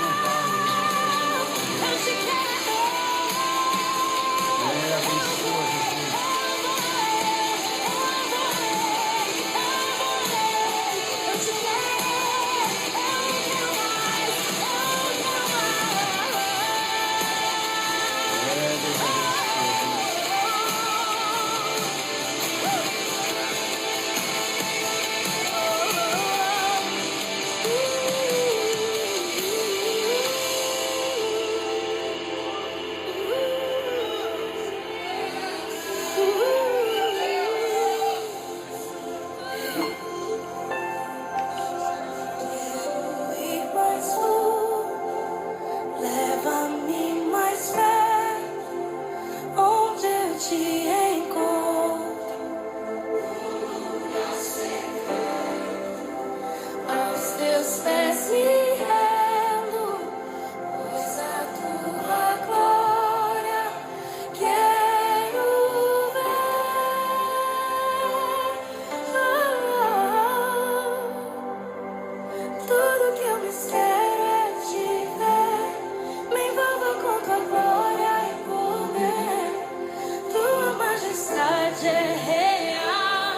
não para, Jesus. Abençoa, Jesus. Deus abençoa. Leva-me mais perto, onde eu te encontro, aos teus pés me rendo, pois a tua glória quero ver. Tudo que eu mais quero é te ver. Me envolva com tua glória e poder. Tua majestade é real.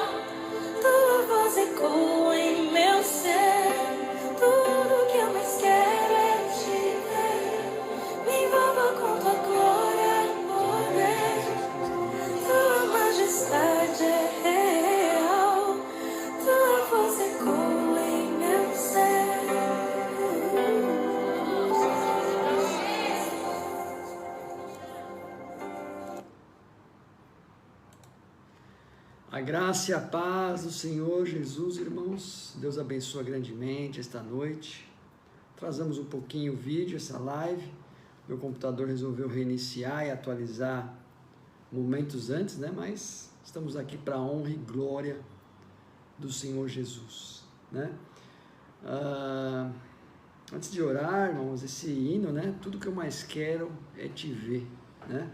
Tua voz ecoa em meu ser. Tudo que eu mais quero é te ver. Me envolva com tua glória e poder. Tua majestade é real. Tua voz ecoa em meu ser. A graça e a paz do Senhor Jesus, irmãos. Deus abençoa grandemente esta noite. Atrasamos um pouquinho o vídeo, essa live. Meu computador resolveu reiniciar e atualizar momentos antes, né? Mas estamos aqui para a honra e glória do Senhor Jesus, né? Antes de orar, irmãos, esse hino, né? Tudo que eu mais quero é te ver, né?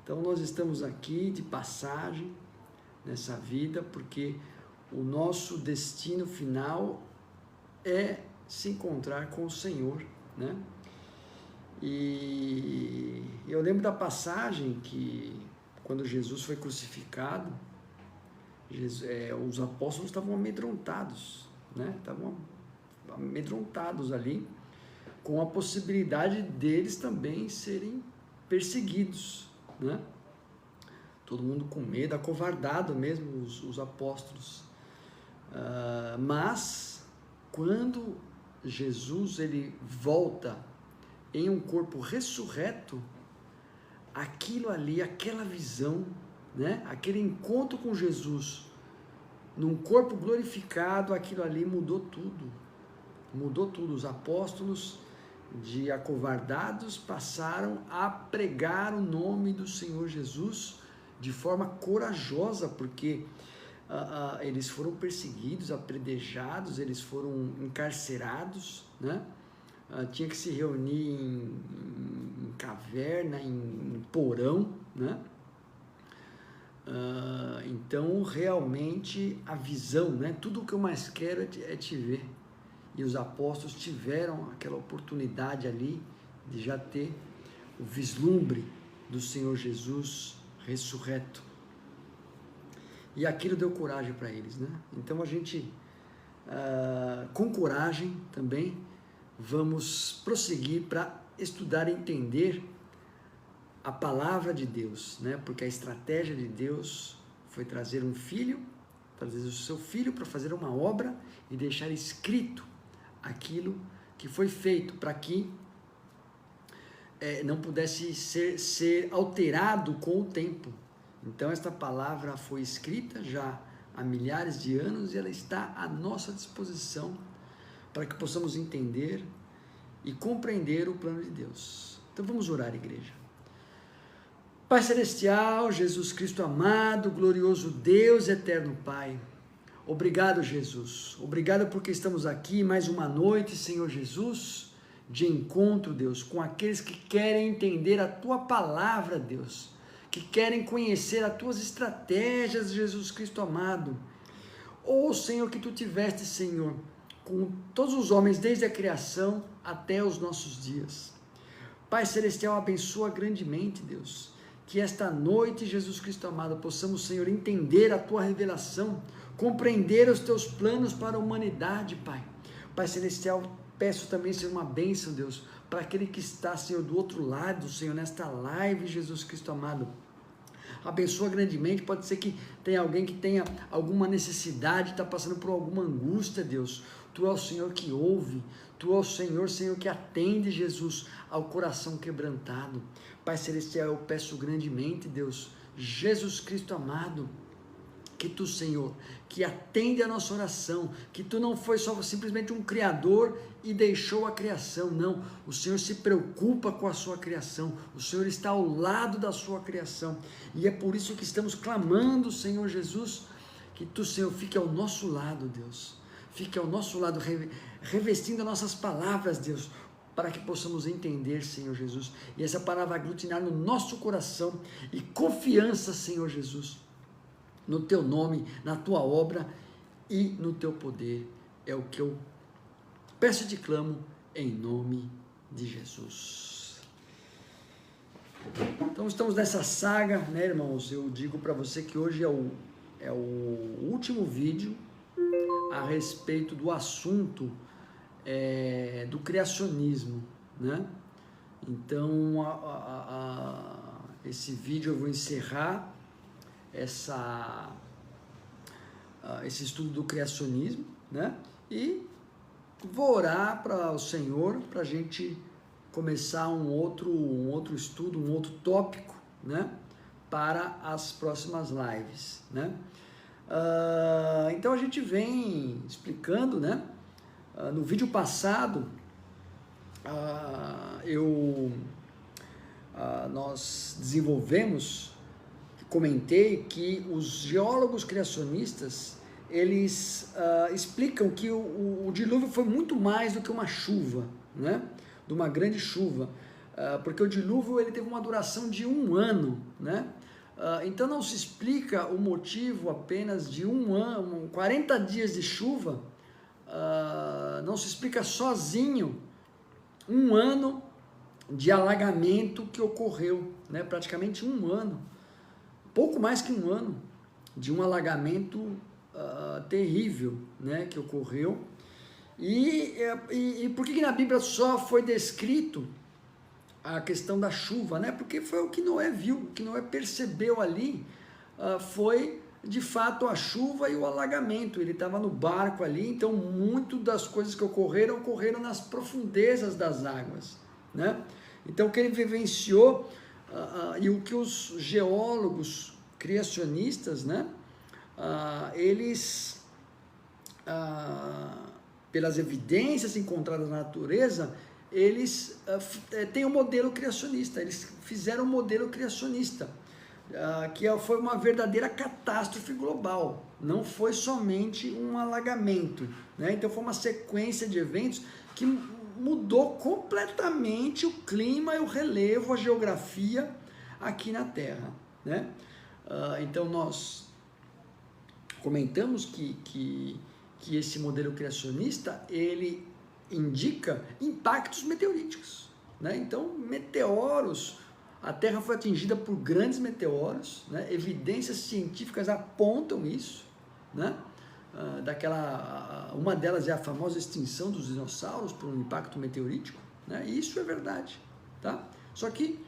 Então nós estamos aqui de passagem nessa vida, porque o nosso destino final é se encontrar com o Senhor, né? E eu lembro da passagem que quando Jesus foi crucificado, os apóstolos estavam amedrontados, né? Estavam amedrontados ali, com a possibilidade deles também serem perseguidos, né? Todo mundo com medo, acovardado mesmo, os apóstolos. Mas, quando Jesus ele volta em um corpo ressurreto, aquilo ali, aquela visão, né? Aquele encontro com Jesus, num corpo glorificado, aquilo ali mudou tudo. Mudou tudo. Os apóstolos, de acovardados, passaram a pregar o nome do Senhor Jesus de forma corajosa, porque eles foram perseguidos, apedrejados, eles foram encarcerados, né? Tinha que se reunir em caverna, em porão, né? Então realmente a visão, né? Tudo o que eu mais quero é te ver. E os apóstolos tiveram aquela oportunidade ali de já ter o vislumbre do Senhor Jesus ressurreto. E aquilo deu coragem para eles, né? Então a gente, com coragem também, vamos prosseguir para estudar e entender a palavra de Deus, né? Porque a estratégia de Deus foi trazer um filho, trazer o seu filho para fazer uma obra e deixar escrito aquilo que foi feito para que não pudesse ser alterado com o tempo. Então esta palavra foi escrita já há milhares de anos e ela está à nossa disposição para que possamos entender e compreender o plano de Deus. Então vamos orar, igreja. Pai Celestial, Jesus Cristo amado, glorioso Deus, eterno Pai, obrigado, Jesus, obrigado porque estamos aqui mais uma noite, Senhor Jesus, de encontro, Deus, com aqueles que querem entender a Tua palavra, Deus, que querem conhecer as Tuas estratégias, Jesus Cristo amado. Senhor, que Tu tiveste, Senhor, com todos os homens, desde a criação até os nossos dias. Pai Celestial, abençoa grandemente, Deus, que esta noite, Jesus Cristo amado, possamos, Senhor, entender a Tua revelação, compreender os Teus planos para a humanidade, Pai. Pai Celestial, peço também, Senhor, uma bênção, Deus, para aquele que está, Senhor, do outro lado, Senhor, nesta live, Jesus Cristo amado. Abençoa grandemente, pode ser que tenha alguém que tenha alguma necessidade, está passando por alguma angústia, Deus. Tu é o Senhor que ouve, Tu é o Senhor, Senhor, que atende, Jesus, ao coração quebrantado. Pai Celestial, eu peço grandemente, Deus, Jesus Cristo amado, que Tu, Senhor, que atende a nossa oração, que Tu não foi só simplesmente um criador e deixou a criação, não, o Senhor se preocupa com a sua criação, o Senhor está ao lado da sua criação, e é por isso que estamos clamando, Senhor Jesus, que Tu, Senhor, fique ao nosso lado, Deus, fique ao nosso lado, revestindo as nossas palavras, Deus, para que possamos entender, Senhor Jesus, e essa palavra aglutinar no nosso coração, e confiança, Senhor Jesus, no Teu nome, na Tua obra e no Teu poder. É o que eu peço e te clamo em nome de Jesus. Então estamos nessa saga, né, irmãos? Eu digo para você que hoje é o último vídeo a respeito do assunto do criacionismo, né? Então esse vídeo eu vou encerrar esse estudo do criacionismo, né? E vou orar para o Senhor para a gente começar um outro estudo, um outro tópico, né? Para as próximas lives, né? Então a gente vem explicando, né? No vídeo passado nós desenvolvemos, comentei que os geólogos criacionistas, eles explicam que o dilúvio foi muito mais do que uma chuva, né? De uma grande chuva, porque o dilúvio ele teve uma duração de 1 ano, né? Então não se explica o motivo apenas de 1 ano, 40 dias de chuva, não se explica sozinho 1 ano de alagamento que ocorreu, né? Praticamente 1 ano, pouco mais que 1 ano de um alagamento terrível, né, que ocorreu. E por que na Bíblia só foi descrito a questão da chuva, né? Porque foi o que Noé viu, o que Noé percebeu ali, foi de fato a chuva e o alagamento. Ele estava no barco ali, então muito das coisas que ocorreram nas profundezas das águas, né? Então o que ele vivenciou e o que os geólogos criacionistas, né, eles, pelas evidências encontradas na natureza, eles têm um modelo criacionista, eles fizeram um modelo criacionista, que foi uma verdadeira catástrofe global, não foi somente um alagamento, né? Então foi uma sequência de eventos que mudou completamente o clima e o relevo, a geografia aqui na Terra, né? Então nós comentamos que esse modelo criacionista, ele indica impactos meteoríticos, né? Então meteoros, a Terra foi atingida por grandes meteoros, né? Evidências científicas apontam isso, né? Uma delas é a famosa extinção dos dinossauros por um impacto meteorítico, né? E isso é verdade, tá? Só que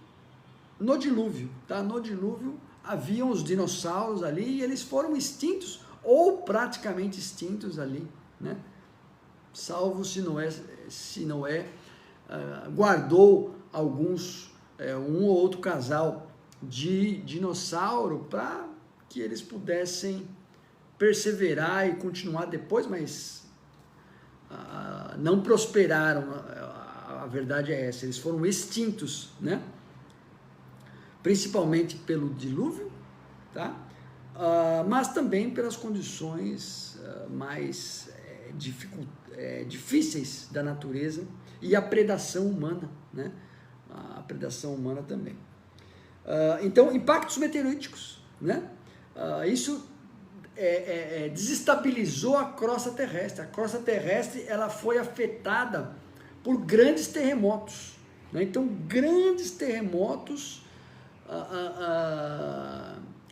no dilúvio, tá? No dilúvio haviam os dinossauros ali e eles foram extintos ou praticamente extintos ali, né? Salvo se Noé guardou alguns, um ou outro casal de dinossauro para que eles pudessem perseverar e continuar depois, mas não prosperaram, a verdade é essa, eles foram extintos, né? Principalmente pelo dilúvio, tá? Mas também pelas condições mais difíceis da natureza e a predação humana, né? A predação humana também. Então, impactos meteoríticos, né? Isso desestabilizou a crosta terrestre. A crosta terrestre ela foi afetada por grandes terremotos, né? Então, grandes terremotos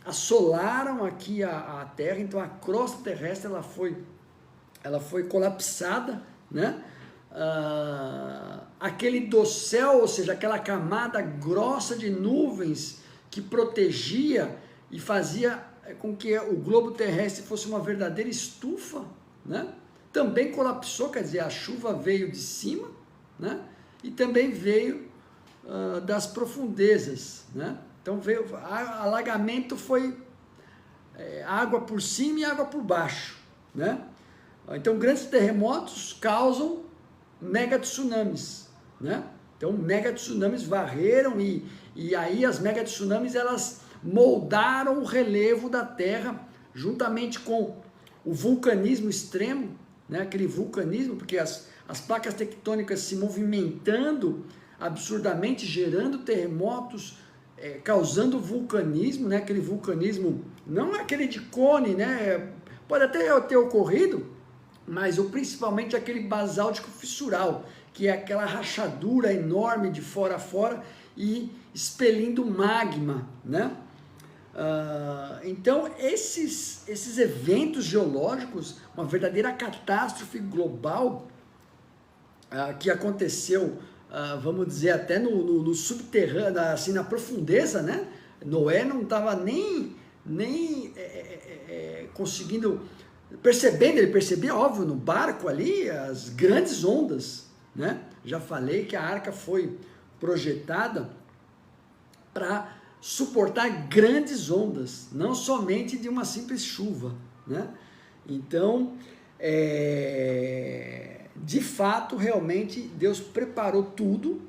assolaram aqui a Terra. Então, a crosta terrestre ela foi colapsada, né? Aquele dossel, ou seja, aquela camada grossa de nuvens que protegia e fazia com que o globo terrestre fosse uma verdadeira estufa, né? Também colapsou, quer dizer, a chuva veio de cima, né? E também veio das profundezas, né? Então veio, alagamento foi água por cima e água por baixo, né? Então grandes terremotos causam mega tsunamis, né? Então mega tsunamis varreram e aí as mega tsunamis elas moldaram o relevo da Terra juntamente com o vulcanismo extremo, né? Aquele vulcanismo, porque as placas tectônicas se movimentando absurdamente, gerando terremotos, causando vulcanismo, né? Aquele vulcanismo, não aquele de cone, né? Pode até ter ocorrido, mas principalmente aquele basáltico fissural, que é aquela rachadura enorme de fora a fora e expelindo magma, né? Então esses eventos geológicos, uma verdadeira catástrofe global que aconteceu, vamos dizer, até no subterrâneo, assim, na profundeza, né? Noé não estava nem conseguindo, ele percebia, óbvio, no barco ali, as grandes ondas, né? Já falei que a arca foi projetada para suportar grandes ondas, não somente de uma simples chuva, né? Então, de fato, realmente, Deus preparou tudo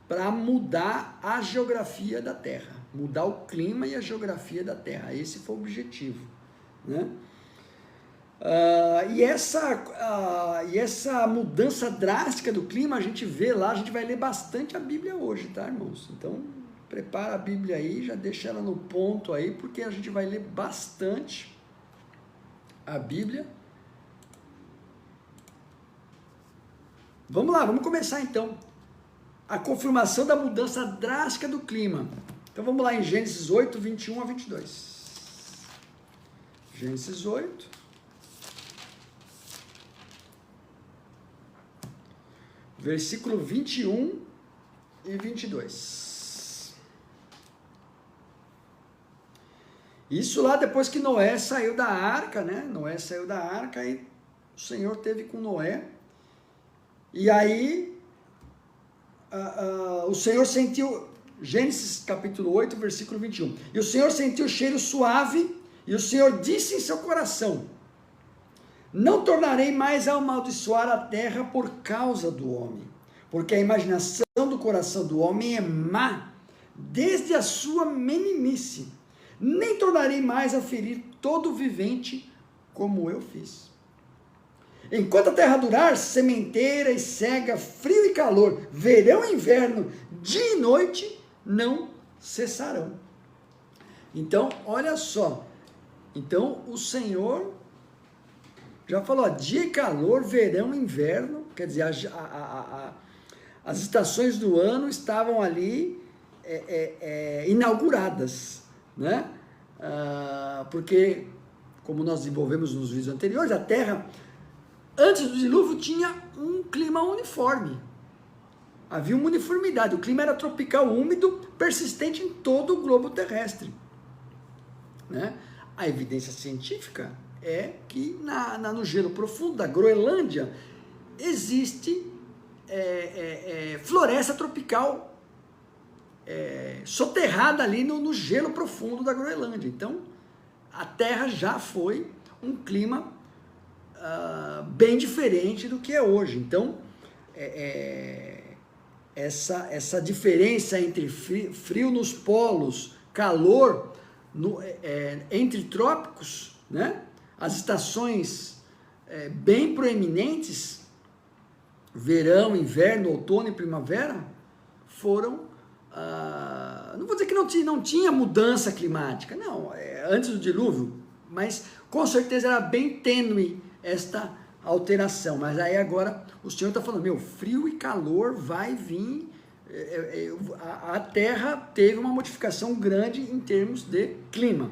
para mudar a geografia da Terra, mudar o clima e a geografia da Terra. Esse foi o objetivo, né? E essa mudança drástica do clima a gente vê lá, a gente vai ler bastante a Bíblia hoje, tá, irmãos? Então, prepara a Bíblia aí, já deixa ela no ponto aí, porque a gente vai ler bastante a Bíblia. Vamos lá, vamos começar então. A confirmação da mudança drástica do clima. Então vamos lá em Gênesis 8, 21 a 22. Gênesis 8. Versículo 21 e 22. Isso lá depois que Noé saiu da arca, né? Noé saiu da arca e o Senhor teve com Noé. E aí o Senhor sentiu, Gênesis capítulo 8, versículo 21. E o Senhor sentiu o cheiro suave e o Senhor disse em seu coração: não tornarei mais a amaldiçoar a terra por causa do homem, porque a imaginação do coração do homem é má, desde a sua meninice. Nem tornarei mais a ferir todo vivente como eu fiz. Enquanto a terra durar, sementeira e cega, frio e calor, verão e inverno, dia e noite, não cessarão. Então, olha só. Então, o Senhor já falou, dia e calor, verão e inverno, quer dizer, as estações do ano estavam ali inauguradas, né? Porque, como nós desenvolvemos nos vídeos anteriores, a Terra, antes do dilúvio, tinha um clima uniforme. Havia uma uniformidade, o clima era tropical, úmido, persistente em todo o globo terrestre, né? A evidência científica é que no gelo profundo da Groenlândia existe floresta tropical soterrada ali no gelo profundo da Groenlândia. Então, a Terra já foi um clima bem diferente do que é hoje. Então, essa diferença entre frio nos polos, calor entre trópicos, né? As estações bem proeminentes, verão, inverno, outono e primavera, foram, não vou dizer que não tinha mudança climática, não, antes do dilúvio mas com certeza era bem tênue esta alteração. Mas aí agora o Senhor está falando, meu, frio e calor vai vir, a Terra teve uma modificação grande em termos de clima.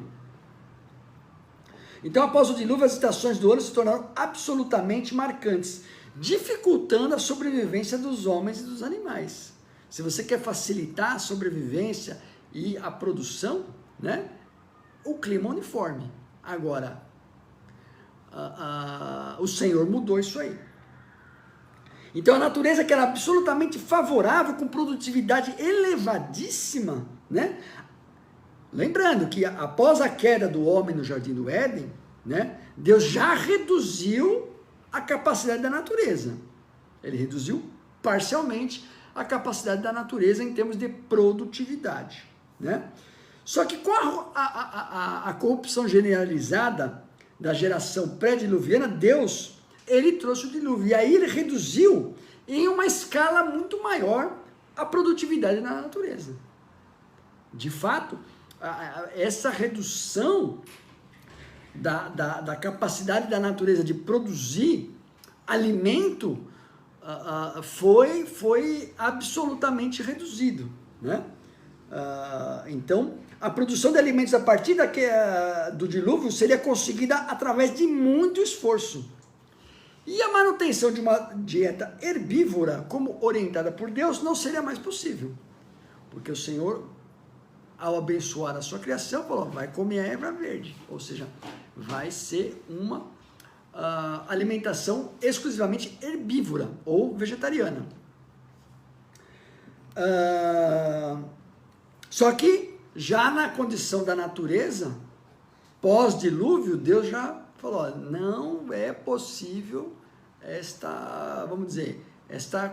Então, após o dilúvio, as estações do ano se tornaram absolutamente marcantes, dificultando a sobrevivência dos homens e dos animais. Se você quer facilitar a sobrevivência e a produção, né, o clima uniforme. Agora, o Senhor mudou isso aí. Então, a natureza que era absolutamente favorável, com produtividade elevadíssima, né? Lembrando que após a queda do homem no Jardim do Éden, né, Deus já reduziu a capacidade da natureza. Ele reduziu parcialmente a capacidade da natureza em termos de produtividade, né? Só que com a corrupção generalizada da geração pré-diluviana, Deus, ele trouxe o dilúvio. E aí ele reduziu em uma escala muito maior a produtividade da natureza. De fato, essa redução da capacidade da natureza de produzir alimento foi absolutamente reduzido, né? Então, a produção de alimentos a partir do dilúvio seria conseguida através de muito esforço. E a manutenção de uma dieta herbívora, como orientada por Deus, não seria mais possível. Porque o Senhor, ao abençoar a sua criação, falou, vai comer a erva verde. Ou seja, vai ser uma alimentação exclusivamente herbívora ou vegetariana. Só que, já na condição da natureza, pós-dilúvio, Deus já falou, não é possível esta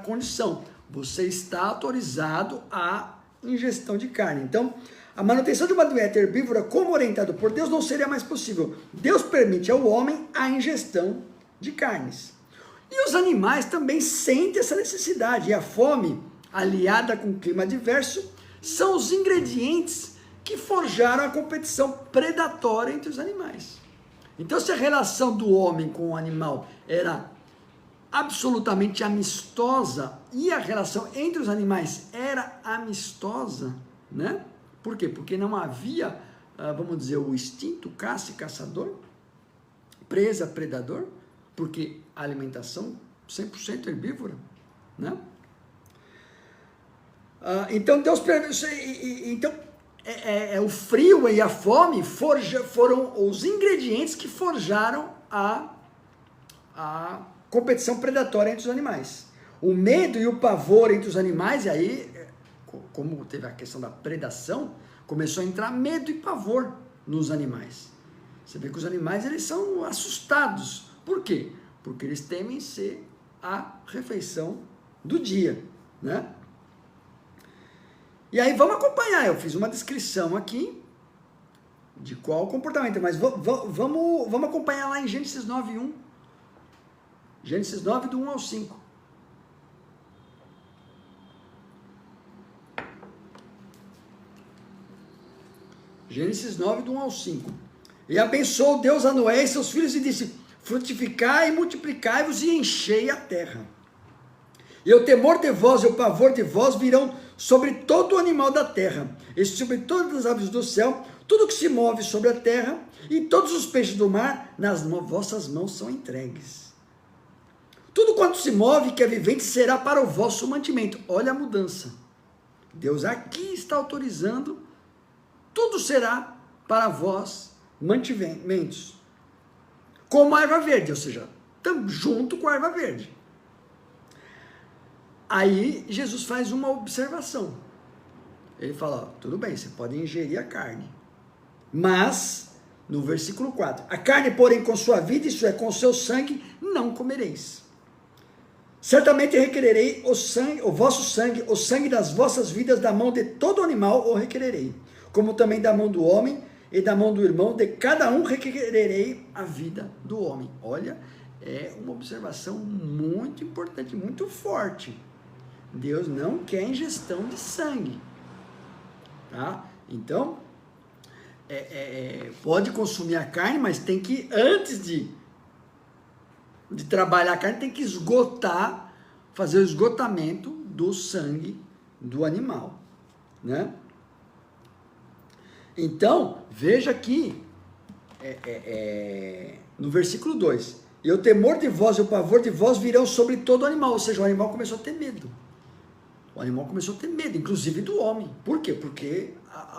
condição. Você está autorizado à ingestão de carne. Então, a manutenção de uma dieta herbívora, como orientado por Deus, não seria mais possível. Deus permite ao homem a ingestão de carnes. E os animais também sentem essa necessidade. E a fome, aliada com o clima adverso, são os ingredientes que forjaram a competição predatória entre os animais. Então, se a relação do homem com o animal era absolutamente amistosa e a relação entre os animais era amistosa, né? Por quê? Porque não havia, vamos dizer, o instinto caça e caçador, presa, predador, porque a alimentação 100% herbívora, né? Então, Deus então o frio e a fome foram os ingredientes que forjaram a competição predatória entre os animais. O medo e o pavor entre os animais, e aí, como teve a questão da predação, começou a entrar medo e pavor nos animais. Você vê que os animais, eles são assustados. Por quê? Porque eles temem ser a refeição do dia, né? E aí vamos acompanhar, eu fiz uma descrição aqui de qual comportamento, mas vamos acompanhar lá em Gênesis 9:1. Gênesis 9, do 1 ao 5. Gênesis 9, do 1 ao 5. E abençoou Deus a Noé e seus filhos e disse, frutificai e multiplicai-vos e enchei a terra. E o temor de vós e o pavor de vós virão sobre todo o animal da terra, e sobre todas as aves do céu, tudo que se move sobre a terra, e todos os peixes do mar, nas vossas mãos são entregues. Tudo quanto se move, que é vivente, será para o vosso mantimento. Olha a mudança. Deus aqui está autorizando, tudo será para vós mantimentos. Como a erva verde, ou seja, junto com a erva verde. Aí Jesus faz uma observação. Ele fala, ó, tudo bem, você pode ingerir a carne. Mas, no versículo 4, a carne, porém, com sua vida, isso é, com o seu sangue, não comereis. Certamente requererei o vosso sangue, o sangue das vossas vidas, da mão de todo animal o requererei. Como também da mão do homem e da mão do irmão, de cada um requererei a vida do homem. Olha, é uma observação muito importante, muito forte. Deus não quer ingestão de sangue, tá? Então, pode consumir a carne, mas tem que, antes de trabalhar a carne, tem que esgotar, fazer o esgotamento do sangue do animal, né? Então, veja aqui, no versículo 2, e o temor de vós e o pavor de vós virão sobre todo animal, ou seja, o animal começou a ter medo. O animal começou a ter medo, inclusive do homem. Por quê? Porque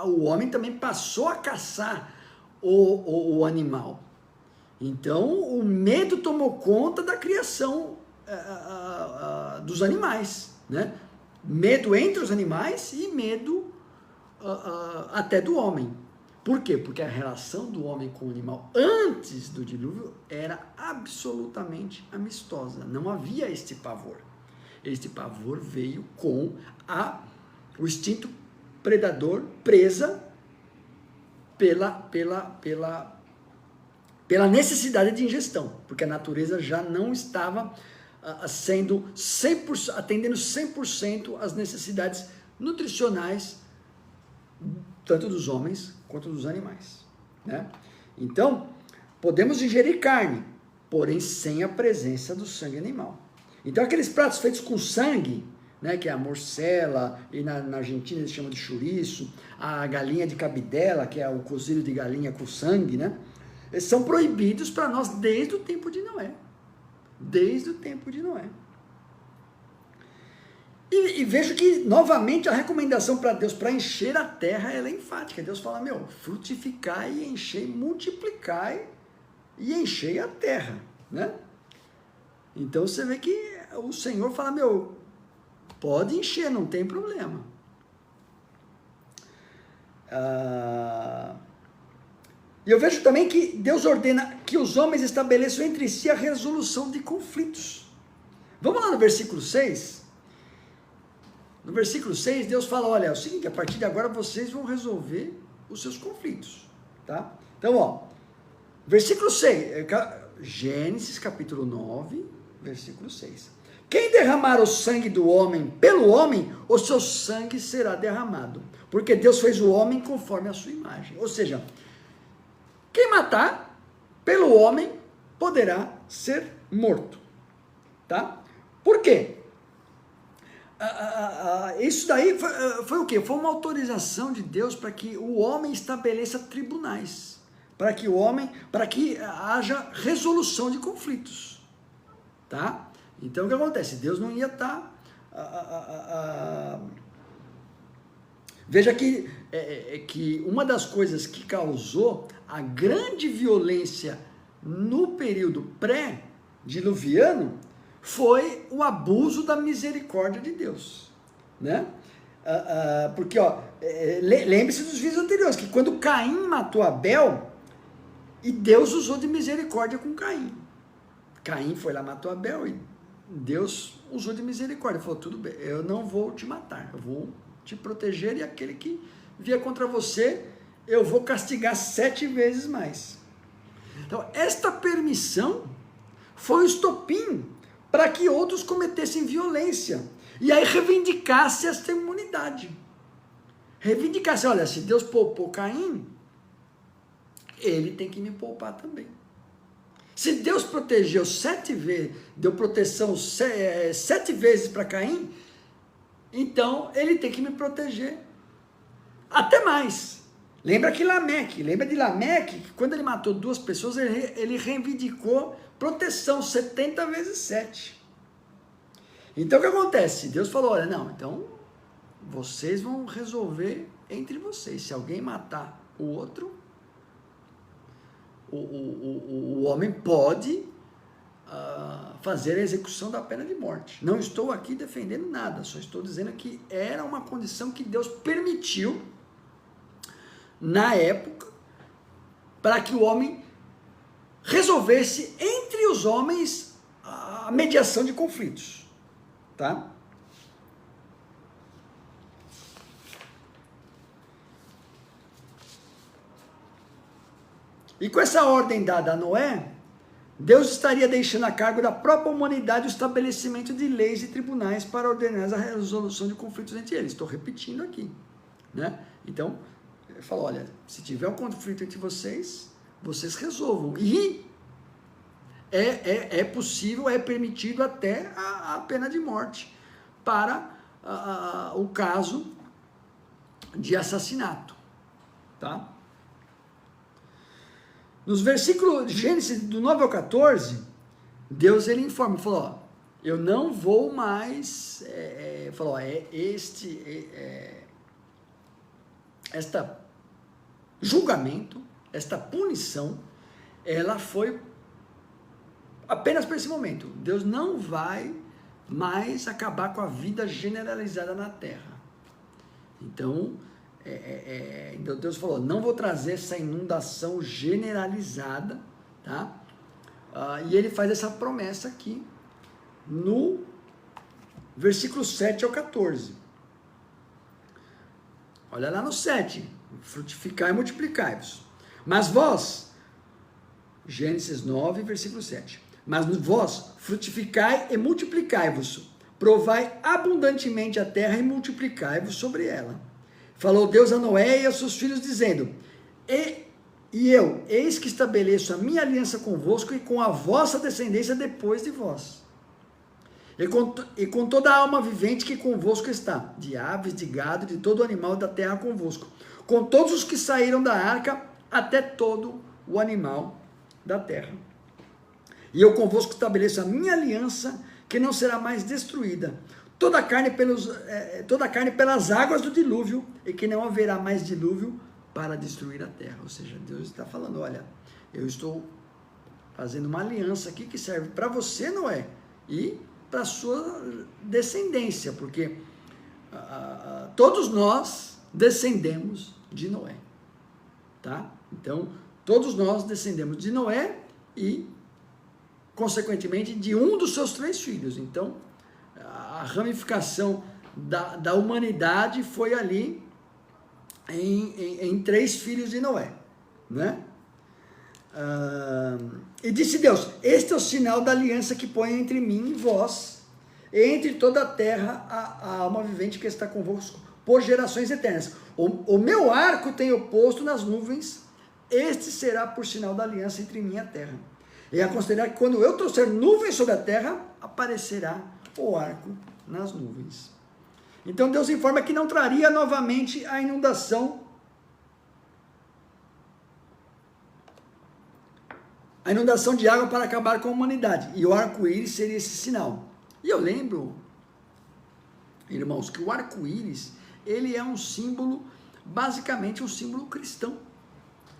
o homem também passou a caçar o animal. Então, o medo tomou conta da criação dos animais, né? Medo entre os animais e medo até do homem. Por quê? Porque a relação do homem com o animal antes do dilúvio era absolutamente amistosa. Não havia este pavor. Este pavor veio com o instinto predador presa pela necessidade de ingestão, porque a natureza já não estava atendendo 100% às necessidades nutricionais, tanto dos homens quanto dos animais, né? Então, podemos ingerir carne, porém sem a presença do sangue animal. Então, aqueles pratos feitos com sangue, né, que é a morcela, e na Argentina eles chamam de chouriço, a galinha de cabidela, que é o cozido de galinha com sangue, né? Eles são proibidos para nós desde o tempo de Noé. Desde o tempo de Noé. E vejo que, novamente, a recomendação para Deus para encher a terra, ela é enfática. Deus fala, frutificai e enchei, multiplicai e enchei a terra, né? Então, você vê que o Senhor fala, pode encher, não tem problema. E eu vejo também que Deus ordena que os homens estabeleçam entre si a resolução de conflitos. Vamos lá no versículo 6. No versículo 6, Deus fala, olha, é o seguinte, a partir de agora vocês vão resolver os seus conflitos, tá? Então, versículo 6, Gênesis capítulo 9, versículo 6. Quem derramar o sangue do homem pelo homem, o seu sangue será derramado, porque Deus fez o homem conforme a sua imagem. Ou seja, quem matar pelo homem poderá ser morto, tá? Por quê? Isso daí foi o quê? Foi uma autorização de Deus para que o homem estabeleça tribunais, para que haja resolução de conflitos, tá? Então o que acontece? Deus não ia estar... Veja que uma das coisas que causou a grande violência no período pré-diluviano foi o abuso da misericórdia de Deus, né? Porque, lembre-se dos vídeos anteriores, que quando Caim matou Abel, e Deus usou de misericórdia com Caim. Caim foi lá, matou Abel, e Deus usou de misericórdia, falou, tudo bem, eu não vou te matar, eu vou te proteger, e aquele que vier contra você, eu vou castigar 7 vezes mais. Então, esta permissão foi o estopim para que outros cometessem violência, e aí reivindicasse essa imunidade. Reivindicasse, olha, se Deus poupou Caim, ele tem que me poupar também. Se Deus protegeu 7 vezes, deu proteção 7 vezes para Caim, então ele tem que me proteger até mais. Lembra de Lameque, que quando ele matou 2 pessoas, ele reivindicou proteção 70 vezes 7. Então o que acontece? Deus falou, olha, não, então vocês vão resolver entre vocês. Se alguém matar o outro, o homem pode fazer a execução da pena de morte. Não estou aqui defendendo nada, só estou dizendo que era uma condição que Deus permitiu na época para que o homem resolvesse entre os homens a mediação de conflitos, tá? E com essa ordem dada a Noé, Deus estaria deixando a cargo da própria humanidade o estabelecimento de leis e tribunais para ordenar a resolução de conflitos entre eles. Estou repetindo aqui, né? Então, falou, olha, se tiver um conflito entre vocês, vocês resolvam. E é possível, é permitido até a pena de morte para o caso de assassinato, tá? Nos versículos de Gênesis do 9 ao 14, Deus ele informa, falou, ó, eu não vou mais, falou, esta julgamento, esta punição, ela foi apenas para esse momento. Deus não vai mais acabar com a vida generalizada na terra. Então, Deus falou, não vou trazer essa inundação generalizada, tá? E ele faz essa promessa aqui, no versículo 7 ao 14. Olha lá no 7, frutificai e multiplicai-vos. Mas vós, Gênesis 9, versículo 7, mas vós frutificai e multiplicai-vos, provai abundantemente a terra e multiplicai-vos sobre ela. Falou Deus a Noé e aos seus filhos, dizendo, eis que estabeleço a minha aliança convosco e com a vossa descendência depois de vós. E com toda a alma vivente que convosco está, de aves, de gado, de todo animal da terra convosco, com todos os que saíram da arca, até todo o animal da terra. E eu convosco estabeleço a minha aliança, que não será mais destruída, toda a carne pelas águas do dilúvio, e que não haverá mais dilúvio para destruir a terra. Ou seja, Deus está falando, olha, eu estou fazendo uma aliança aqui que serve para você, Noé, e para a sua descendência, porque todos nós descendemos de Noé, tá? Então, todos nós descendemos de Noé e, consequentemente, de um dos seus 3 filhos. Então, a ramificação da humanidade foi ali em 3 filhos de Noé, né? E disse Deus, este é o sinal da aliança que põe entre mim e vós, e entre toda a terra a alma vivente que está convosco por gerações eternas. O meu arco tenho posto nas nuvens, este será por sinal da aliança entre mim e a terra. E a considerar que quando eu trouxer nuvens sobre a terra, aparecerá o arco nas nuvens. Então Deus informa que não traria novamente a inundação, de água para acabar com a humanidade. E o arco-íris seria esse sinal. E eu lembro, irmãos, que o arco-íris, ele é um símbolo, basicamente um símbolo cristão.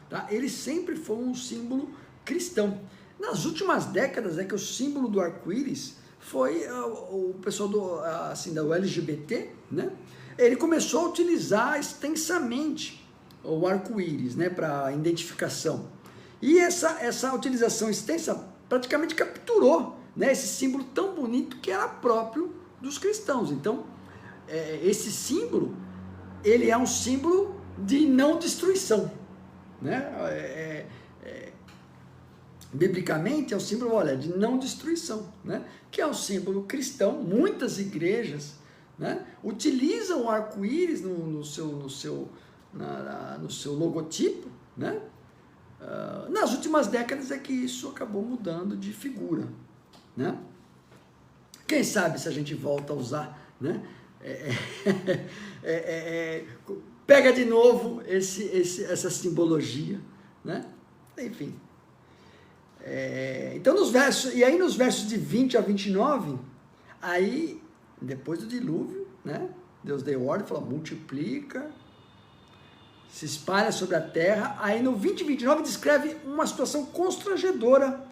Tá? Ele sempre foi um símbolo cristão. Nas últimas décadas é que o símbolo do arco-íris foi o pessoal do LGBT, né? Ele começou a utilizar extensamente o arco-íris, né, para identificação. E essa utilização extensa praticamente capturou, né, esse símbolo tão bonito que era próprio dos cristãos. Então, esse símbolo, ele é um símbolo de não destruição, né? Biblicamente é um símbolo, olha, de não destruição, né? Que é um símbolo cristão. Muitas igrejas, né, utilizam o arco-íris no seu logotipo, né? Nas últimas décadas é que isso acabou mudando de figura, né? Quem sabe se a gente volta a usar, né? Pega de novo essa simbologia, né? Enfim. Então nos versos de 20 a 29, aí depois do dilúvio, né, Deus deu ordem, falou, multiplica, se espalha sobre a terra. Aí no 20 e 29 descreve uma situação constrangedora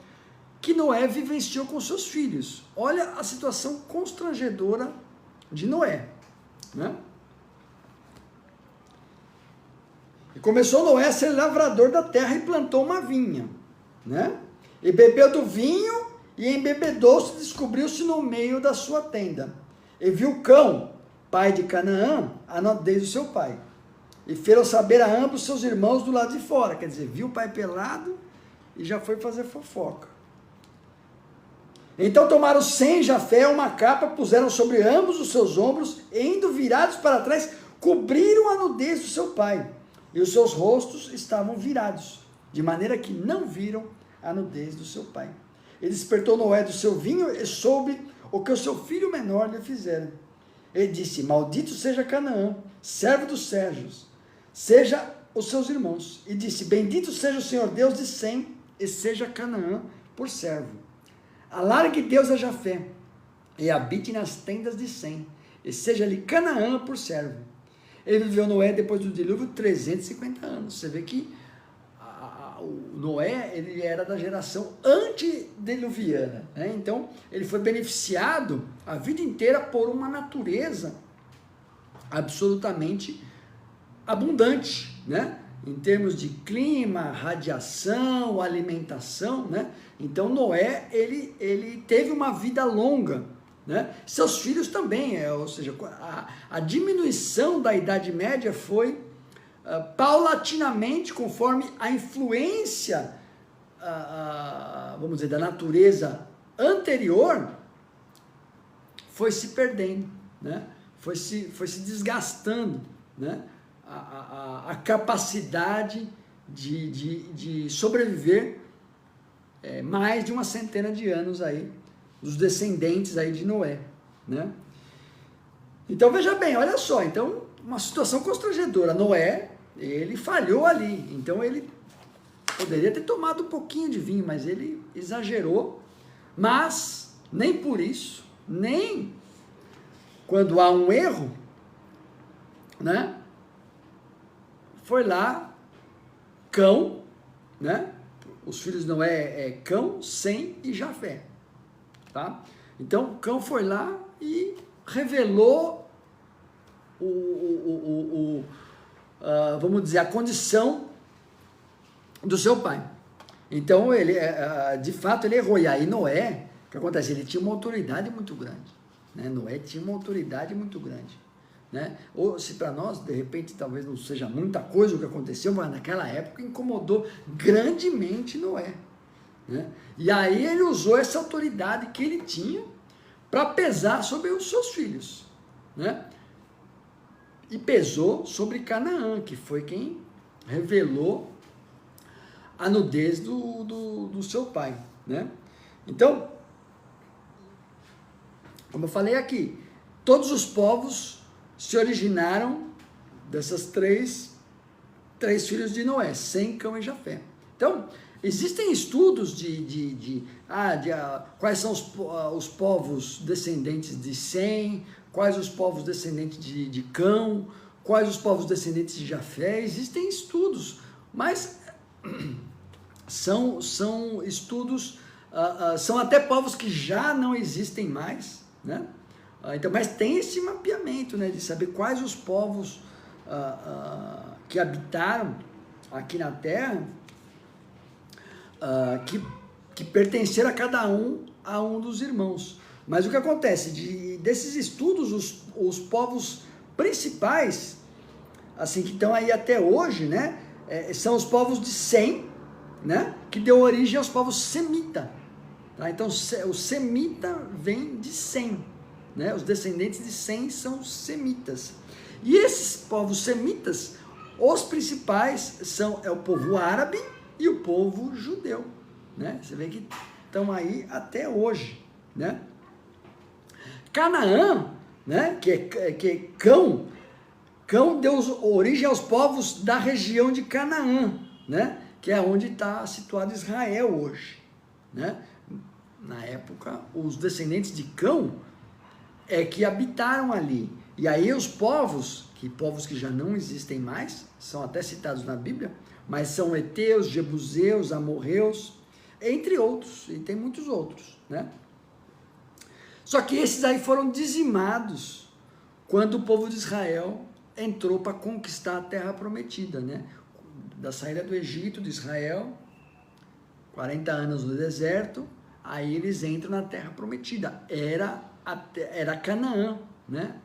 que Noé vivenciou com seus filhos. Olha a situação constrangedora de Noé, né? E começou Noé a ser lavrador da terra e plantou uma vinha, né? E bebeu do vinho e embebedou-se, descobriu-se no meio da sua tenda. E viu Cão, pai de Canaã, a nudez do seu pai. E fez saber a ambos seus irmãos do lado de fora. Quer dizer, viu o pai pelado e já foi fazer fofoca. Então tomaram Sem e Jafé uma capa, puseram sobre ambos os seus ombros, e indo virados para trás, cobriram a nudez do seu pai. e os seus rostos estavam virados, de maneira que não viram a nudez do seu pai. Ele despertou Noé do seu vinho e soube o que o seu filho menor lhe fizera. Ele disse: maldito seja Canaã, servo dos servos, seja os seus irmãos. E disse: bendito seja o Senhor Deus de Sem, e seja Canaã por servo. Alargue Deus a Jafé, e habite nas tendas de Sem, e seja-lhe Canaã por servo. Ele viveu Noé depois do dilúvio 350 anos. Você vê que o Noé, ele era da geração antediluviana, né? Então ele foi beneficiado a vida inteira por uma natureza absolutamente abundante, né? Em termos de clima, radiação, alimentação, né? Então Noé, ele teve uma vida longa, né? Seus filhos também, ou seja, a diminuição da Idade Média foi paulatinamente, conforme a influência, vamos dizer, da natureza anterior, foi se perdendo, né? Foi se desgastando, né? A capacidade de sobreviver mais de uma centena de anos aí, dos descendentes aí de Noé, né? Então veja bem, olha só, então uma situação constrangedora. Noé, ele falhou ali, então ele poderia ter tomado um pouquinho de vinho, mas ele exagerou, mas nem por isso, nem quando há um erro, né? Foi lá, Cão, né? Os filhos de Noé Cão, Sem e Jafé, tá? Então, Cão foi lá e revelou vamos dizer, a condição do seu pai. Então, ele, de fato, ele errou. E aí, Noé, o que acontece? Ele tinha uma autoridade muito grande, né? Noé tinha uma autoridade muito grande, né? Ou se para nós, de repente, talvez não seja muita coisa o que aconteceu, mas naquela época incomodou grandemente Noé, né? E aí ele usou essa autoridade que ele tinha para pesar sobre os seus filhos, né? E pesou sobre Canaã, que foi quem revelou a nudez do seu pai, né? Então, como eu falei aqui, todos os povos se originaram dessas três filhos de Noé, Sem, Cão e Jafé. Então, existem estudos quais são os povos descendentes de Sem, quais os povos descendentes de Cão, quais os povos descendentes de Jafé. Existem estudos, mas são estudos, são até povos que já não existem mais, né? Então, mas tem esse mapeamento, né, de saber quais os povos que habitaram aqui na Terra, que pertenceram a cada um a um dos irmãos. Mas o que acontece? Desses estudos, os povos principais, assim, que estão aí até hoje, né, são os povos de Sem, né, que deu origem aos povos semita, tá? Então, o semita vem de Sem, né? Os descendentes de Sem são os semitas. E esses povos semitas, os principais é o povo árabe e o povo judeu, né? Você vê que estão aí até hoje, né? Canaã, né, que é Cão deu origem aos povos da região de Canaã, né, que é onde está situado Israel hoje, né? Na época, os descendentes de Cão que habitaram ali. E aí os povos que já não existem mais, são até citados na Bíblia, mas são heteus, jebuseus, amorreus, entre outros, e tem muitos outros, né? Só que esses aí foram dizimados quando o povo de Israel entrou para conquistar a terra prometida, né? Da saída do Egito, de Israel, 40 anos no deserto, aí eles entram na terra prometida. Era Canaã, né?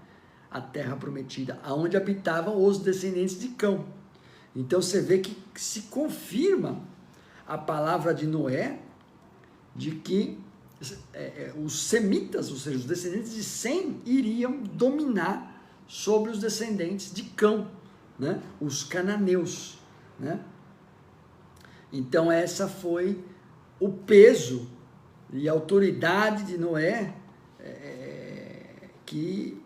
A terra prometida, aonde habitavam os descendentes de Cão. Então você vê que se confirma a palavra de Noé, de que os semitas, ou seja, os descendentes de Sem, iriam dominar sobre os descendentes de Cão, né? Os cananeus, né? Então essa foi o peso e a autoridade de Noé, que,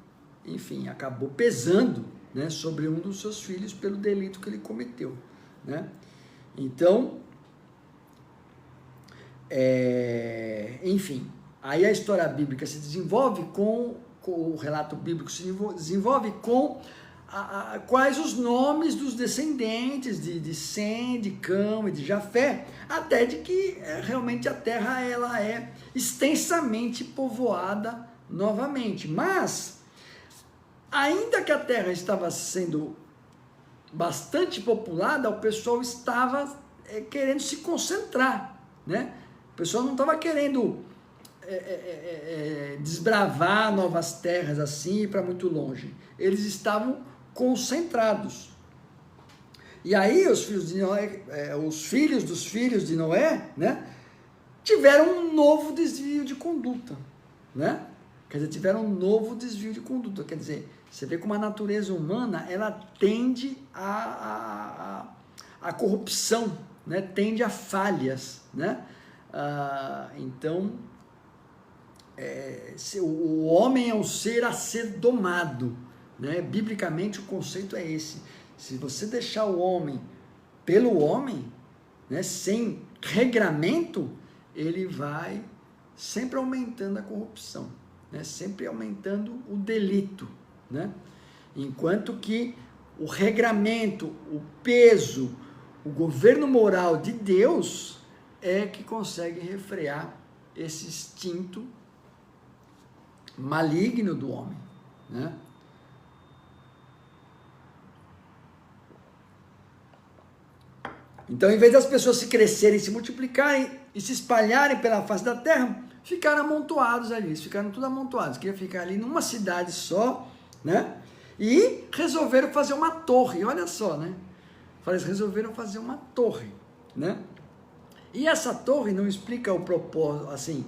enfim, acabou pesando, né, sobre um dos seus filhos pelo delito que ele cometeu, né? Então, enfim, aí a história bíblica se desenvolve com o relato bíblico se desenvolve com quais os nomes dos descendentes de Sem, de Cão e de Jafé, até de que realmente a terra ela é extensamente povoada novamente. Mas, ainda que a terra estava sendo bastante populada, o pessoal estava querendo se concentrar, né? O pessoal não estava querendo desbravar novas terras assim para muito longe. Eles estavam concentrados. E aí os filhos de Noé, os filhos dos filhos de Noé, né, tiveram um novo desvio de conduta, né? Quer dizer, tiveram um novo desvio de conduta. Quer dizer, você vê como a natureza humana, ela tende a corrupção, né? Tende a falhas, né? Então, o homem é um ser a ser domado, né? Biblicamente o conceito é esse. Se você deixar o homem pelo homem, né, sem regramento, ele vai sempre aumentando a corrupção, né, sempre aumentando o delito, né? Enquanto que o regramento, o peso, o governo moral de Deus é que consegue refrear esse instinto maligno do homem, né? Então, em vez das pessoas se crescerem, se multiplicarem e se espalharem pela face da terra, ficaram amontoados ali, eles ficaram tudo amontoados, queriam ficar ali numa cidade só, né? E resolveram fazer uma torre, olha só, né? Eles resolveram fazer uma torre, né? E essa torre não explica o propósito, assim,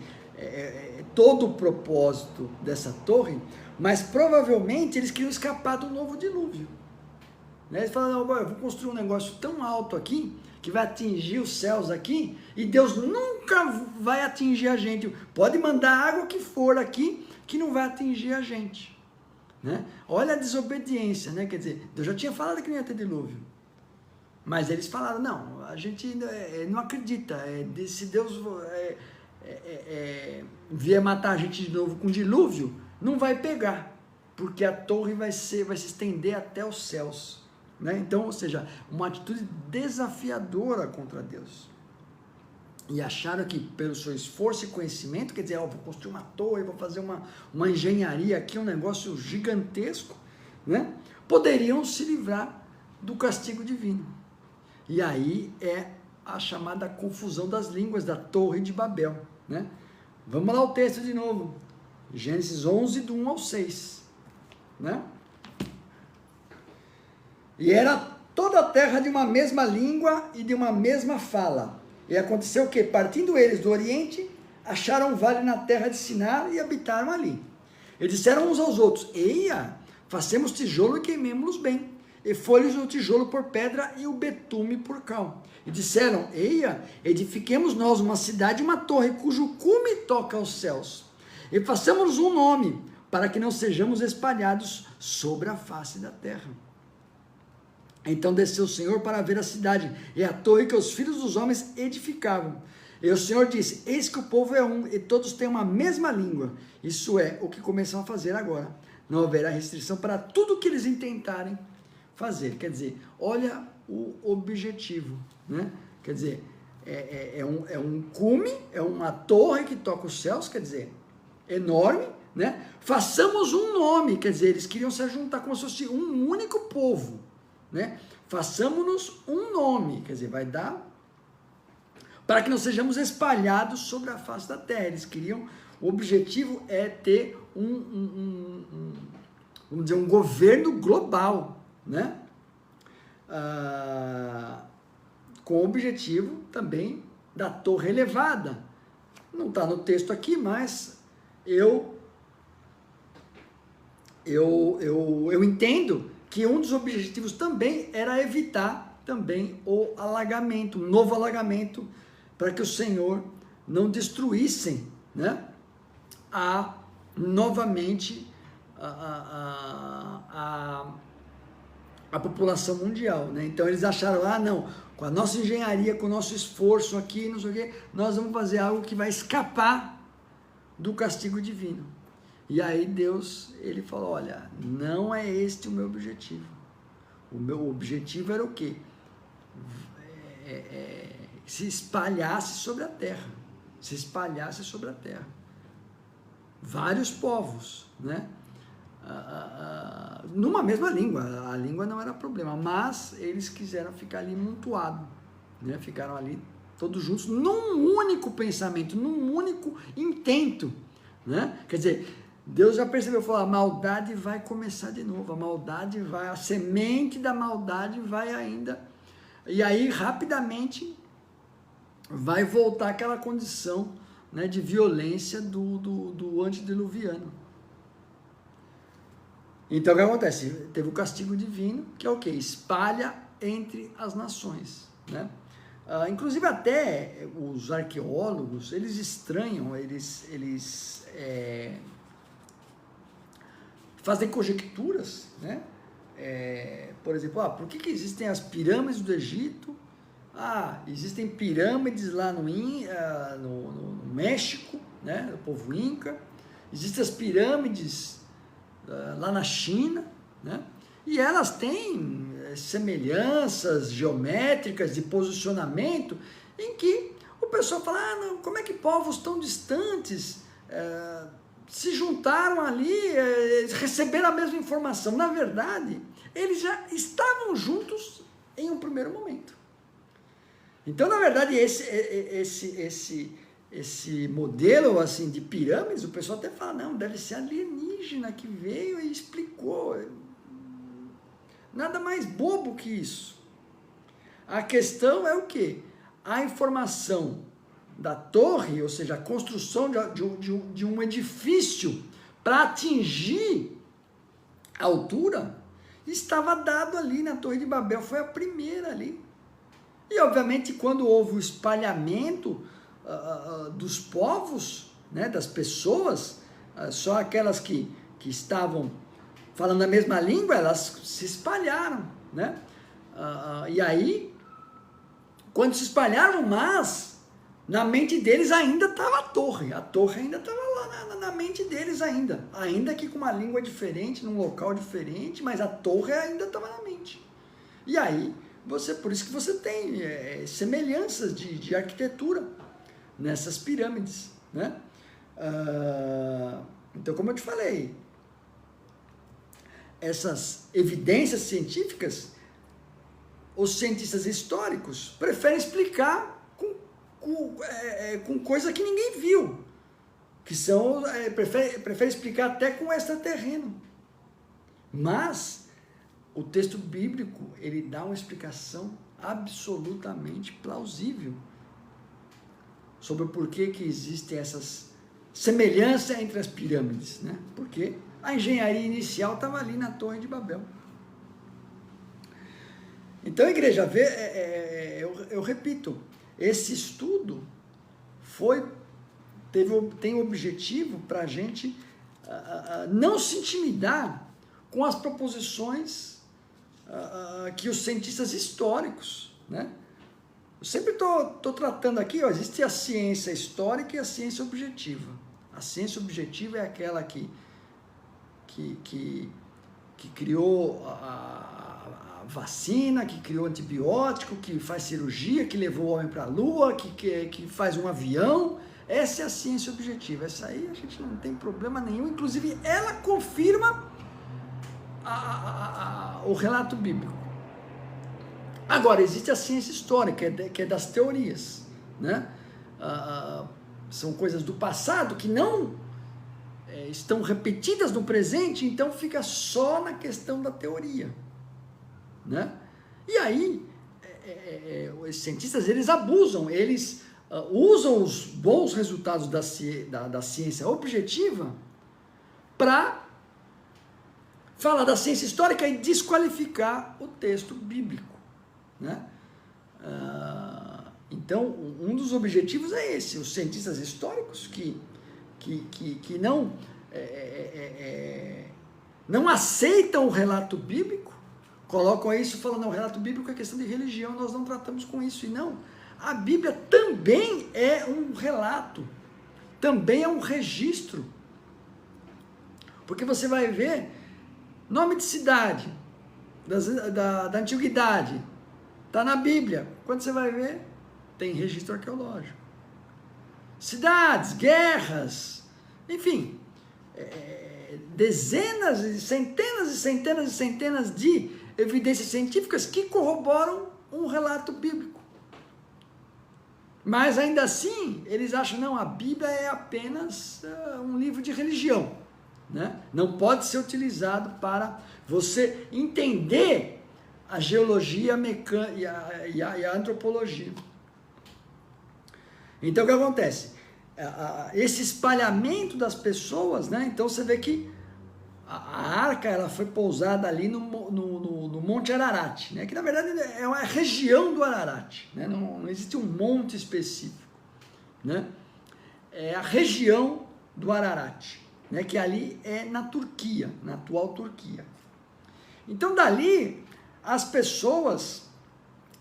todo o propósito dessa torre, mas provavelmente eles queriam escapar do novo dilúvio, né? Eles falaram, não, eu vou construir um negócio tão alto aqui, que vai atingir os céus aqui, e Deus nunca vai atingir a gente. Pode mandar a água que for aqui, que não vai atingir a gente, né? Olha a desobediência, né? Quer dizer, Deus já tinha falado que não ia ter dilúvio, mas eles falaram, não, a gente não acredita, se Deus vier matar a gente de novo com dilúvio, não vai pegar, porque a torre vai se estender até os céus, né? Então, ou seja, uma atitude desafiadora contra Deus. E acharam que pelo seu esforço e conhecimento, quer dizer, vou construir uma torre, vou fazer uma engenharia aqui, um negócio gigantesco, né? Poderiam se livrar do castigo divino. E aí é a chamada confusão das línguas da Torre de Babel, né? Vamos lá ao texto de novo. Gênesis 11, do 1 ao 6, né? E era toda a terra de uma mesma língua e de uma mesma fala. E aconteceu que, partindo eles do Oriente, acharam um vale na terra de Sinar e habitaram ali. E disseram uns aos outros, eia, façamos tijolo e queimemo-los bem. E foi-lhes o tijolo por pedra e o betume por cal. E disseram, eia, edifiquemos nós uma cidade e uma torre, cujo cume toca aos céus. E façamos-nos um nome, para que não sejamos espalhados sobre a face da terra. Então desceu o Senhor para ver a cidade e a torre que os filhos dos homens edificavam. E o Senhor disse, eis que o povo é um, e todos têm uma mesma língua. Isso é o que começam a fazer agora. Não haverá restrição para tudo que eles intentarem fazer. Quer dizer, olha o objetivo, né? Quer dizer, é um cume, é uma torre que toca os céus, quer dizer, enorme, né? Façamos um nome, quer dizer, eles queriam se juntar como se fosse um único povo, né? Façamos-nos um nome, quer dizer, vai dar para que não sejamos espalhados sobre a face da terra. Eles queriam, o objetivo é ter vamos dizer, um governo global, né? Com o objetivo também da torre elevada. Não está no texto aqui, mas eu entendo que um dos objetivos também era evitar também o alagamento, um novo alagamento, para que o Senhor não destruíssem, né, novamente a população mundial, né? Então eles acharam, não, com a nossa engenharia, com o nosso esforço aqui, não sei o quê, nós vamos fazer algo que vai escapar do castigo divino. E aí Deus, ele falou, olha, não é este o meu objetivo. O meu objetivo era o quê? Se espalhasse sobre a terra. Se espalhasse sobre a terra. Vários povos, né? Numa mesma língua. A língua não era problema, mas eles quiseram ficar ali amontoados, né? Ficaram ali todos juntos num único pensamento, num único intento, né? Quer dizer, Deus já percebeu, falou, a maldade vai começar de novo, a semente da maldade vai ainda, e aí rapidamente vai voltar aquela condição, né, de violência do antediluviano. Então o que acontece? Teve o castigo divino, que é o quê? Espalha entre as nações, né? Inclusive até os arqueólogos, eles estranham, eles fazem conjecturas, né? Por exemplo, por que existem as pirâmides do Egito? Existem pirâmides lá no México, né? Do povo Inca. Existem as pirâmides lá na China, né? E elas têm semelhanças geométricas de posicionamento em que o pessoal fala, como é que povos tão distantes se juntaram ali, receberam a mesma informação. Na verdade, eles já estavam juntos em um primeiro momento. Então, na verdade, esse modelo assim de pirâmides, o pessoal até fala, não, deve ser alienígena que veio e explicou. Nada mais bobo que isso. A questão é o quê? A informação da torre, ou seja, a construção de um edifício para atingir a altura, estava dado ali na Torre de Babel, foi a primeira ali. E obviamente quando houve o espalhamento dos povos, né, das pessoas, só aquelas que estavam falando a mesma língua, elas se espalharam, né? E aí, quando se espalharam, mas na mente deles ainda estava a torre ainda estava lá na mente deles ainda que com uma língua diferente, num local diferente, mas a torre ainda estava na mente. E aí, por isso que você tem semelhanças de arquitetura nessas pirâmides, né? Então, como eu te falei, essas evidências científicas, os cientistas históricos preferem explicar com coisa que ninguém viu, que são, prefere explicar até com extraterreno. Mas o texto bíblico, ele dá uma explicação absolutamente plausível sobre o porquê que existem essas semelhanças entre as pirâmides, né? Porque a engenharia inicial estava ali na Torre de Babel. Então, igreja, eu repito, esse estudo tem o objetivo para a gente não se intimidar com as proposições que os cientistas históricos, né? Eu sempre estou tratando aqui, existe a ciência histórica e a ciência objetiva. A ciência objetiva é aquela que criou a vacina, que criou antibiótico, que faz cirurgia, que levou o homem para a lua, que faz um avião. Essa é a ciência objetiva. Essa aí a gente não tem problema nenhum. Inclusive, ela confirma o relato bíblico. Agora, existe a ciência histórica, que é das teorias, né? São coisas do passado que não estão repetidas no presente, então fica só na questão da teoria, né? E aí, os cientistas, eles abusam, eles usam os bons resultados da ciência objetiva para falar da ciência histórica e desqualificar o texto bíblico, né? Então, um dos objetivos é esse, os cientistas históricos que não aceitam o relato bíblico, colocam isso falando, não, o relato bíblico é questão de religião, nós não tratamos com isso, e não, a Bíblia também é um relato, também é um registro, porque você vai ver nome de cidade, da antiguidade, está na Bíblia, quando você vai ver, tem registro arqueológico. Cidades, guerras, enfim, dezenas, centenas e centenas e centenas de evidências científicas que corroboram um relato bíblico. Mas ainda assim, eles acham, não, a Bíblia é apenas um livro de religião, né? Não pode ser utilizado para você entender a geologia e a antropologia. Então o que acontece? Esse espalhamento das pessoas, né? Então você vê que a arca ela foi pousada ali no Monte Ararat, né? Que na verdade é uma região do Ararat, né? Não existe um monte específico, né? É a região do Ararat, né? Que ali é na Turquia, na atual Turquia. Então dali as pessoas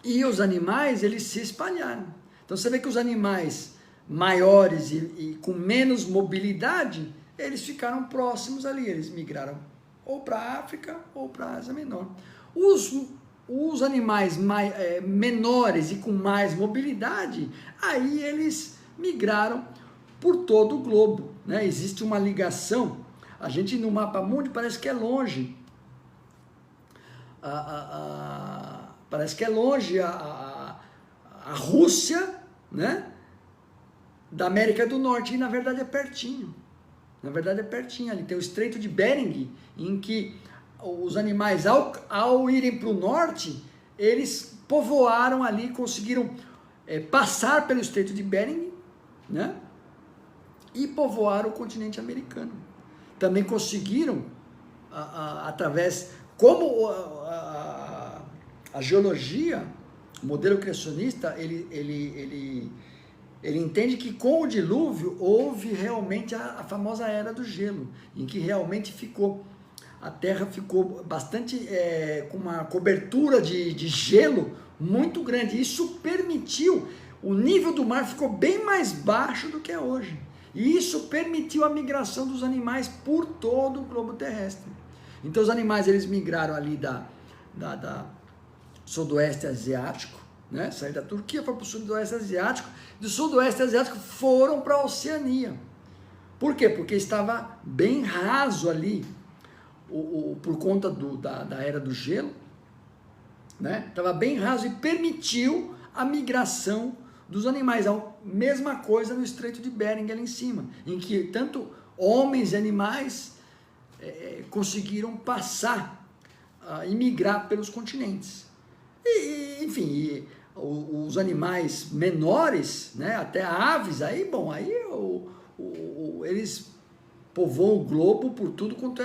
e os animais eles se espalharam. Então você vê que os animais maiores e com menos mobilidade, eles ficaram próximos ali, eles migraram ou para a África ou para a Ásia Menor. Os animais menores e com mais mobilidade, aí eles migraram por todo o globo, né? Existe uma ligação, a gente no mapa mundi parece que é longe, parece que é longe a Rússia, né, da América do Norte, e na verdade é pertinho. Na verdade é pertinho, ali tem o Estreito de Bering, em que os animais, ao irem para o norte, eles povoaram ali, conseguiram passar pelo Estreito de Bering, né, e povoaram o continente americano. Também conseguiram, através, como a geologia, o modelo criacionista, ele entende que com o dilúvio houve realmente a famosa era do gelo, em que realmente a Terra ficou bastante com uma cobertura de gelo muito grande. Isso permitiu, o nível do mar ficou bem mais baixo do que é hoje. E isso permitiu a migração dos animais por todo o globo terrestre. Então os animais eles migraram ali da sudoeste asiático, né? Saíram da Turquia, foram para o sudoeste asiático, do sudoeste asiático foram para a Oceania. Por quê? Porque estava bem raso ali, por conta da era do gelo, né? Estava bem raso e permitiu a migração dos animais. A mesma coisa no Estreito de Bering ali em cima, em que tanto homens e animais conseguiram passar e migrar pelos continentes. E, enfim, os animais menores, né, até aves, aí eles povoam o globo por tudo quanto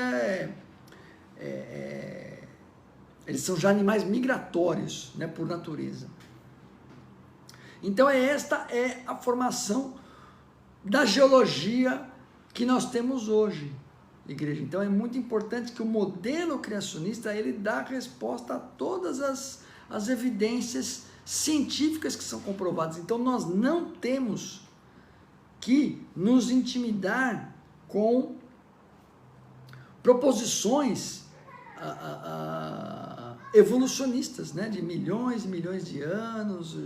eles são já animais migratórios, né, por natureza. Então esta é a formação da geologia que nós temos hoje, igreja. Então é muito importante que o modelo criacionista ele dá resposta a todas as evidências científicas que são comprovadas. Então nós não temos que nos intimidar com proposições evolucionistas, né, de milhões e milhões de anos,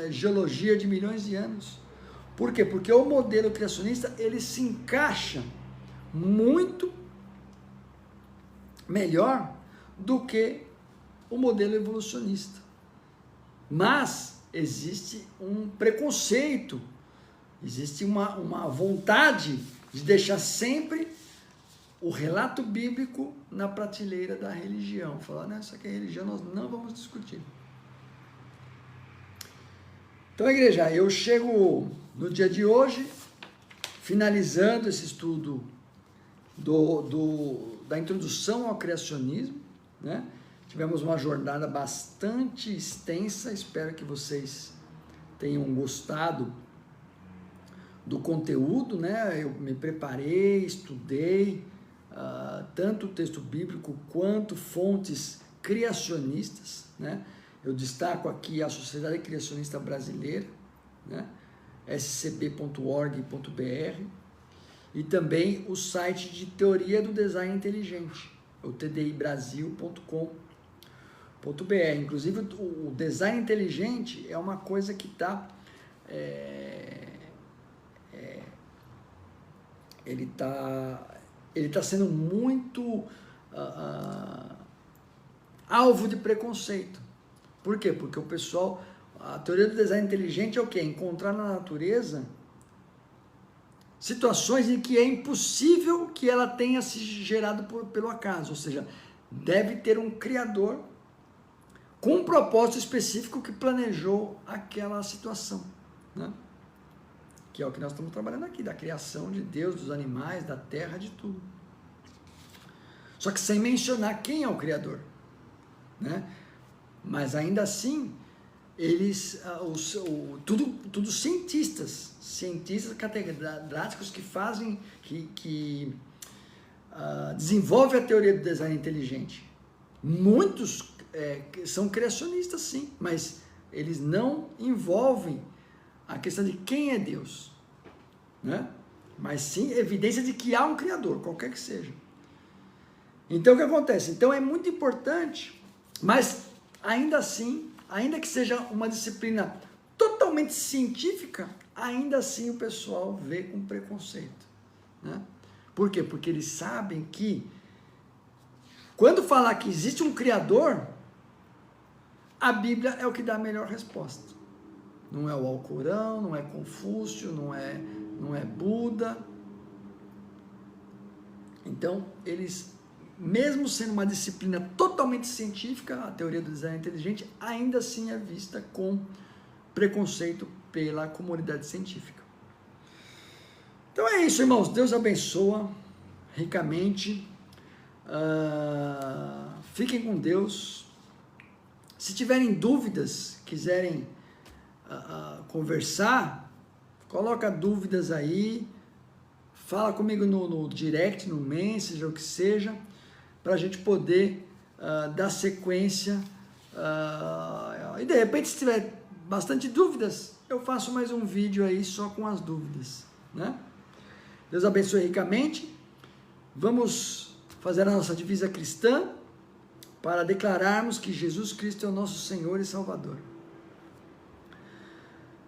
geologia de milhões de anos. Por quê? Porque o modelo criacionista ele se encaixa muito melhor do que o modelo evolucionista. Mas existe um preconceito, existe uma vontade de deixar sempre o relato bíblico na prateleira da religião. Falar, não, isso aqui é religião, nós não vamos discutir. Então, igreja, eu chego no dia de hoje, finalizando esse estudo da introdução ao criacionismo, né? Tivemos uma jornada bastante extensa, espero que vocês tenham gostado do conteúdo, né? Eu me preparei, estudei tanto o texto bíblico quanto fontes criacionistas, né? Eu destaco aqui a Sociedade Criacionista Brasileira, né? scb.org.br, e também o site de Teoria do Design Inteligente, o tdibrasil.com.br. Inclusive, o design inteligente é uma coisa que está ele tá sendo muito alvo de preconceito. Por quê? Porque o pessoal, a teoria do design inteligente é o quê? Encontrar na natureza situações em que é impossível que ela tenha se gerado pelo acaso, ou seja, deve ter um criador com um propósito específico que planejou aquela situação, né? Que é o que nós estamos trabalhando aqui, da criação de Deus, dos animais, da terra, de tudo. Só que sem mencionar quem é o criador, né? Mas ainda assim, eles, tudo cientistas catedráticos que fazem, que desenvolvem a teoria do design inteligente. Muitos são criacionistas, sim, mas eles não envolvem a questão de quem é Deus, né? Mas sim evidência de que há um Criador, qualquer que seja. Então o que acontece? Então é muito importante, mas ainda assim, ainda que seja uma disciplina totalmente científica, ainda assim o pessoal vê com preconceito, né? Por quê? Porque eles sabem que quando falar que existe um Criador, a Bíblia é o que dá a melhor resposta. Não é o Alcorão, não é Confúcio, não é Buda. Então, eles, mesmo sendo uma disciplina totalmente científica, a teoria do design inteligente, ainda assim é vista com preconceito pela comunidade científica. Então é isso, irmãos. Deus abençoa ricamente. Fiquem com Deus. Se tiverem dúvidas, quiserem conversar, coloca dúvidas aí, fala comigo no direct, no Messenger, o que seja, para a gente poder dar sequência, e de repente, se tiver bastante dúvidas, eu faço mais um vídeo aí só com as dúvidas, né? Deus abençoe ricamente. Vamos fazer a nossa divisa cristã para declararmos que Jesus Cristo é o nosso Senhor e Salvador.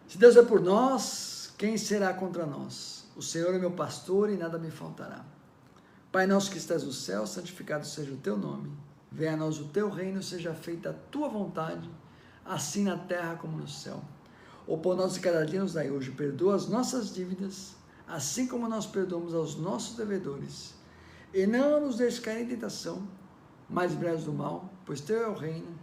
Se Deus é por nós, quem será contra nós? O Senhor é meu pastor e nada me faltará. Pai nosso que estás no céu, santificado seja o teu nome. Venha a nós o teu reino, seja feita a tua vontade, assim na terra como no céu. O pão nosso de cada dia nos dai hoje, perdoa as nossas dívidas, assim como nós perdoamos aos nossos devedores. E não nos deixes cair em tentação, mas livrai-nos do mal, pois teu é o reino,